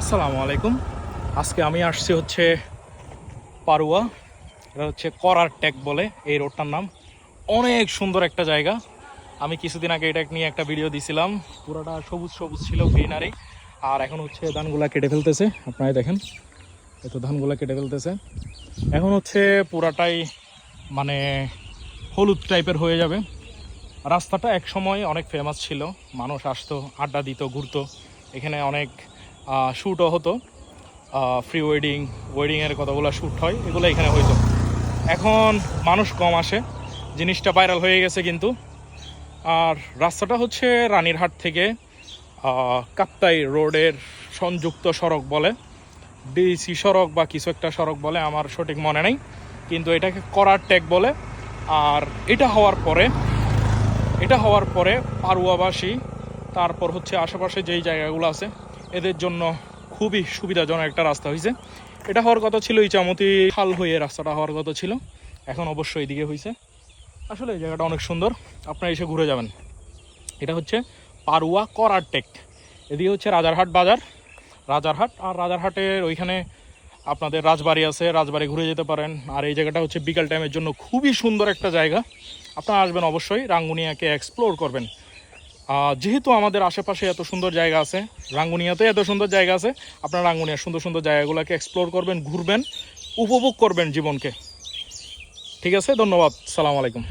আসসালামু আলাইকুম। আজকে আমি আসছি হচ্ছে পারুয়া। এটা হচ্ছে করার টেক বলে এই রোডটার নাম। অনেক সুন্দর একটা জায়গা। আমি কিছুদিন আগে এটা নিয়ে একটা ভিডিও দিছিলাম। পুরোটা সবুজ সবুজ ছিল, গ্রিনারি। আর এখন হচ্ছে ধানগুলা কেটে ফেলতেছে, আপনারা দেখেন এত ধানগুলা কেটে ফেলতেছে। এখন হচ্ছে পুরাটাই মানে হলুদ টাইপের হয়ে যাবে। রাস্তাটা এক সময় অনেক ফেমাস ছিল, মানুষ আসতো, আড্ডা দিত, ঘুরতো। এখানে অনেক শ্যুটও হতো, প্রি ওয়েডিং, ওয়েডিংয়ের কতগুলো শ্যুট হয়, এগুলো এখানে হইতো। এখন মানুষ কম আসে, জিনিসটা ভাইরাল হয়ে গেছে কিন্তু। আর রাস্তাটা হচ্ছে রানীরহাট থেকে কাপ্তাই রোডের সংযুক্ত সড়ক বলে, ডিসি সড়ক বা কিছু একটা সড়ক বলে, আমার সঠিক মনে নেই, কিন্তু এটাকে করার টেক বলে। আর এটা হওয়ার পরে পারুয়াবাসী, তারপর হচ্ছে আশেপাশে যেই জায়গাগুলো আছে, এদের জন্য খুবই সুবিধাজনক একটা রাস্তা হয়েছে। এটা হওয়ার কথা ছিল ইচামতি খাল হয়ে, রাস্তাটা হওয়ার কথা ছিল, এখন অবশ্যই এদিকে হয়েছে। আসলে এই জায়গাটা অনেক সুন্দর, আপনারা এসে ঘুরে যাবেন। এটা হচ্ছে পারুয়া করার টেক। এদিকে হচ্ছে রাজারহাট বাজার, রাজারহাট। আর রাজারহাটের ওইখানে আপনাদের রাজবাড়ি আছে, রাজবাড়ি ঘুরে যেতে পারেন। আর এই জায়গাটা হচ্ছে বিকাল টাইমের জন্য খুবই সুন্দর একটা জায়গা। আপনারা আসবেন অবশ্যই, রাঙ্গুনিয়াকে এক্সপ্লোর করবেন। যেহেতু আমাদের আশেপাশে এত সুন্দর জায়গা আছে, রাঙ্গুনিয়াতে এত সুন্দর জায়গা আছে, আপনারা রাঙ্গুনিয়ার সুন্দর সুন্দর জায়গাগুলোকে এক্সপ্লোর করবেন, ঘুরবেন, উপভোগ করবেন জীবনকে। ঠিক আছে, ধন্যবাদ, সালাম আলাইকুম।